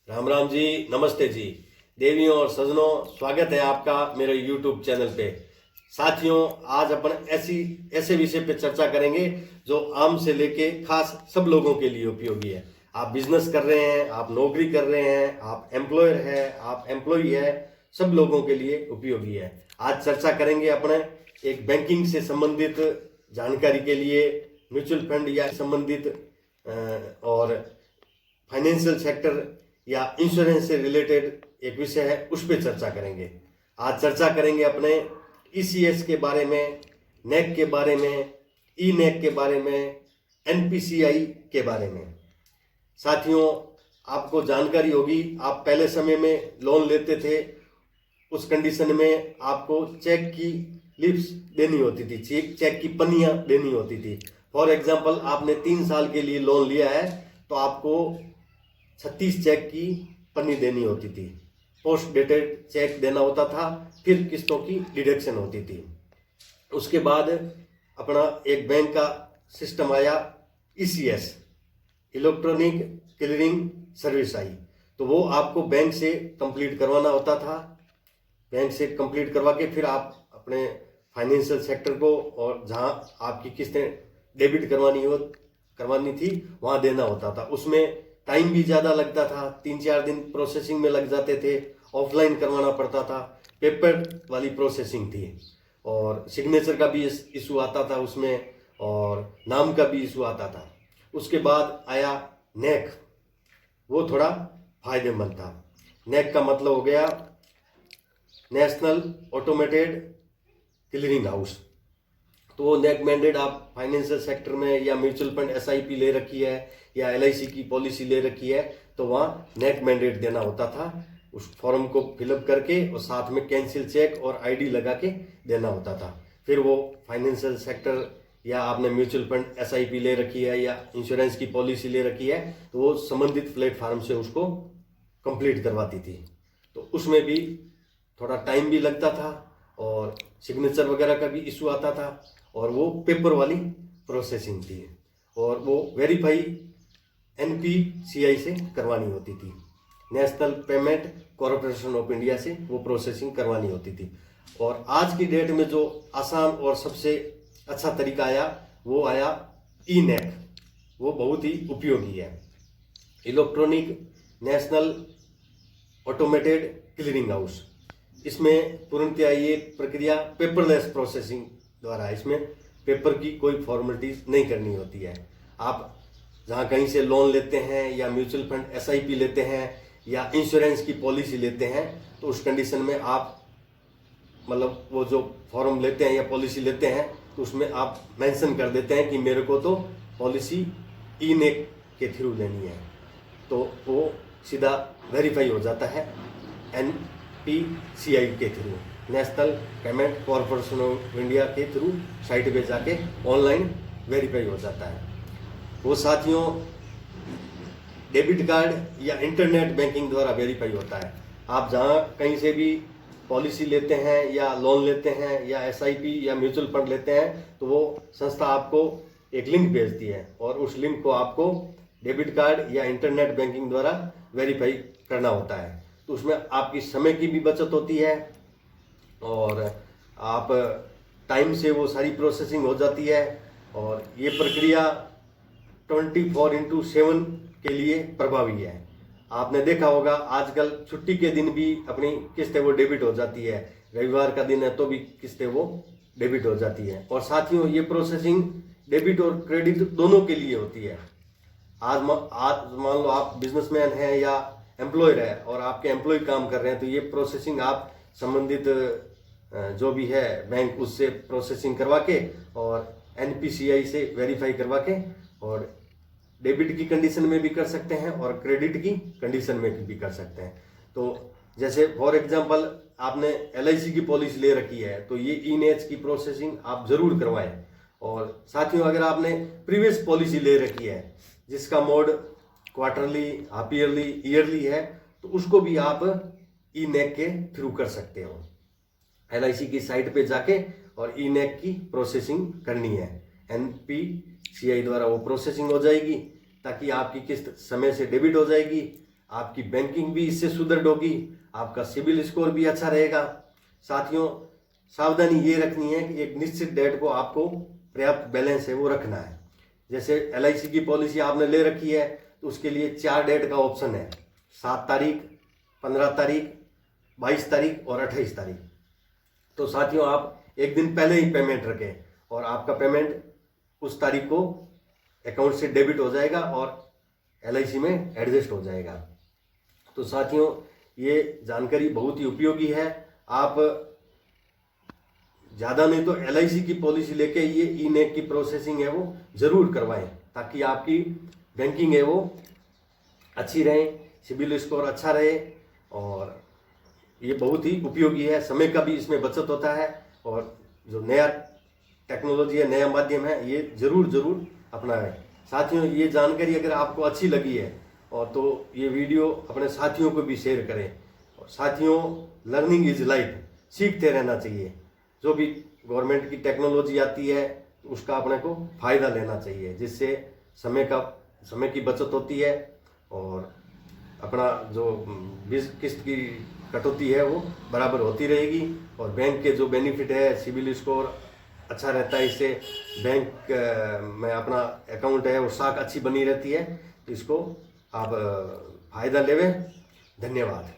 राम राम जी, नमस्ते जी। देवियों और सजनों, स्वागत है आपका मेरे YouTube चैनल पे। साथियों, आज अपन ऐसे विषय पे चर्चा करेंगे जो आम से लेके खास सब लोगों के लिए उपयोगी है। आप बिजनेस कर रहे हैं, आप नौकरी कर रहे हैं, आप एम्प्लॉयर है, आप एम्प्लॉई है, सब लोगों के लिए उपयोगी है। आज चर्चा करेंगे अपने एक बैंकिंग से संबंधित जानकारी के लिए, म्यूचुअल फंड या संबंधित और फाइनेंशियल सेक्टर या इंश्योरेंस से रिलेटेड एक विषय है, उस पर चर्चा करेंगे। आज चर्चा करेंगे अपने ईसीएस के बारे में, नेक के बारे में, ई नेक के बारे में, एनपीसीआई के बारे में। साथियों, आपको जानकारी होगी, आप पहले समय में लोन लेते थे, उस कंडीशन में आपको चेक की लीव्स देनी होती थी, चेक की पन्नियां देनी होती थी। फॉर एग्जाम्पल, आपने 3 साल के लिए लोन लिया है तो आपको 36 चेक की पन्नी देनी होती थी। पोस्ट डेटेड चेक देना होता था, फिर किस्तों की डिडक्शन होती थी। उसके बाद अपना एक बैंक का सिस्टम आया, ईसीएस, इलेक्ट्रॉनिक क्लियरिंग सर्विस आई। तो वो आपको बैंक से कंप्लीट करवाना होता था। बैंक से कंप्लीट करवा के फिर आप अपने फाइनेंशियल सेक्टर को, और जहां आपकी किस्तें डेबिट करवानी थी वहां देना होता था। उसमें टाइम भी ज़्यादा लगता था, 3-4 दिन प्रोसेसिंग में लग जाते थे। ऑफलाइन करवाना पड़ता था, पेपर वाली प्रोसेसिंग थी, और सिग्नेचर का भी इशू आता था उसमें, और नाम का भी इशू आता था। उसके बाद आया नेक, वो थोड़ा फायदेमंद था। नेक का मतलब हो गया नेशनल ऑटोमेटेड क्लियरिंग हाउस। तो वो नेक मैंडेट आप फाइनेंशियल सेक्टर में या म्यूचुअल फंड एसआईपी ले रखी है या एलआईसी की पॉलिसी ले रखी है, तो वहाँ नेक मैंडेट देना होता था। उस फॉर्म को फिलअप करके और साथ में कैंसिल चेक और आईडी लगा के देना होता था। फिर वो फाइनेंशियल सेक्टर या आपने म्यूचुअल फंड एसआईपी ले रखी है या इंश्योरेंस की पॉलिसी ले रखी है, तो वो संबंधित प्लेटफार्म से उसको कंप्लीट करवाती थी। तो उसमें भी थोड़ा टाइम भी लगता था और सिग्नेचर वगैरह का भी इशू आता था, और वो पेपर वाली प्रोसेसिंग थी, और वो वेरीफाई एनपीसीआई से करवानी होती थी, national payment corporation of India से वो प्रोसेसिंग करवानी होती थी। और आज की डेट में जो आसान और सबसे अच्छा तरीका आया, वो आया ई नेक। वो बहुत ही उपयोगी है, electronic national automated clearing house. इसमें तुरंत ये प्रक्रिया पेपरलेस प्रोसेसिंग द्वारा, इसमें पेपर की कोई फॉर्मेलिटीज नहीं करनी होती है। आप जहाँ कहीं से लोन लेते हैं या म्यूचुअल फंड एसआईपी लेते हैं या इंश्योरेंस की पॉलिसी लेते हैं, तो उस कंडीशन में आप मतलब वो जो फॉर्म लेते हैं या पॉलिसी लेते हैं, तो उसमें आप मेंशन कर देते हैं कि मेरे को तो पॉलिसी ई नेक के थ्रू लेनी है, तो वो सीधा वेरीफाई हो जाता है एनपीसीआई के through, national payment corporation of India के थ्रू साइट पे जाके ऑनलाइन वेरीफाई हो जाता है। वो साथियों डेबिट कार्ड या इंटरनेट बैंकिंग द्वारा वेरीफाई होता है। आप जहाँ कहीं से भी पॉलिसी लेते हैं या लोन लेते हैं या एसआईपी या म्यूचुअल फंड लेते हैं, तो वो संस्था आपको एक लिंक भेजती है, और उस लिंक को आपको डेबिट कार्ड या इंटरनेट बैंकिंग द्वारा वेरीफाई करना होता है। तो उसमें आपकी समय की भी बचत होती है, और आप टाइम से वो सारी प्रोसेसिंग हो जाती है। और ये प्रक्रिया 24/7 के लिए प्रभावी है। आपने देखा होगा आजकल छुट्टी के दिन भी अपनी किस्तें वो डेबिट हो जाती है, रविवार का दिन है तो भी किस्तें वो डेबिट हो जाती है। और साथियों, ये प्रोसेसिंग डेबिट और क्रेडिट दोनों के लिए होती है। आज मान लो आप बिजनेसमैन हैं या एम्प्लॉयर है और आपके एम्प्लॉय काम कर रहे हैं, तो ये प्रोसेसिंग आप संबंधित जो भी है बैंक, उससे प्रोसेसिंग करवा के और एनपीसीआई से वेरीफाई करवा के, और डेबिट की कंडीशन में भी कर सकते हैं और क्रेडिट की कंडीशन में भी कर सकते हैं। तो जैसे फॉर एग्जांपल आपने एलआईसी की पॉलिसी ले रखी है, तो ये ई नेक की प्रोसेसिंग आप जरूर करवाएं। और साथियों, अगर आपने प्रीवियस पॉलिसी ले रखी है जिसका mode quarterly, half yearly, yearly है, तो उसको भी आप ई नेक के थ्रू कर सकते हो। एलआईसी की साइट पे जाके और ई नेक की प्रोसेसिंग करनी है, एनपीसीआई द्वारा वो प्रोसेसिंग हो जाएगी, ताकि आपकी किस्त समय से डेबिट हो जाएगी। आपकी बैंकिंग भी इससे सुदृढ़ होगी, आपका सिबिल स्कोर भी अच्छा रहेगा। साथियों, सावधानी ये रखनी है कि एक निश्चित डेट को आपको पर्याप्त बैलेंस है वो रखना है। जैसे LIC की पॉलिसी आपने ले रखी है तो उसके लिए 4 डेट का ऑप्शन है, 7 तारीख, 15 तारीख, 22 तारीख और 28 तारीख। तो साथियों, आप एक दिन पहले ही पेमेंट रखें और आपका पेमेंट उस तारीख को अकाउंट से डेबिट हो जाएगा और LIC में एडजस्ट हो जाएगा। तो साथियों, ये जानकारी बहुत ही उपयोगी है। आप ज़्यादा नहीं तो LIC की पॉलिसी लेके ये ई-नेक की प्रोसेसिंग है वो ज़रूर करवाएं, ताकि आपकी बैंकिंग है वो अच्छी रहे, सिबिल स्कोर अच्छा रहे, और ये बहुत ही उपयोगी है। समय का भी इसमें बचत होता है, और जो नया टेक्नोलॉजी है, नया माध्यम है, ये ज़रूर अपनाएं। साथियों, ये जानकारी अगर आपको अच्छी लगी है और तो ये वीडियो अपने साथियों को भी शेयर करें। और साथियों, लर्निंग इज लाइफ, सीखते रहना चाहिए। जो भी गवर्नमेंट की टेक्नोलॉजी आती है उसका अपने को फ़ायदा लेना चाहिए, जिससे समय की बचत होती है और अपना जो किस्त की कटौती है वो बराबर होती रहेगी। और बैंक के जो बेनिफिट है, सिबिल स्कोर अच्छा रहता है, इससे बैंक में अपना अकाउंट है वो साख अच्छी बनी रहती है। तो इसको आप फ़ायदा लेवें। धन्यवाद।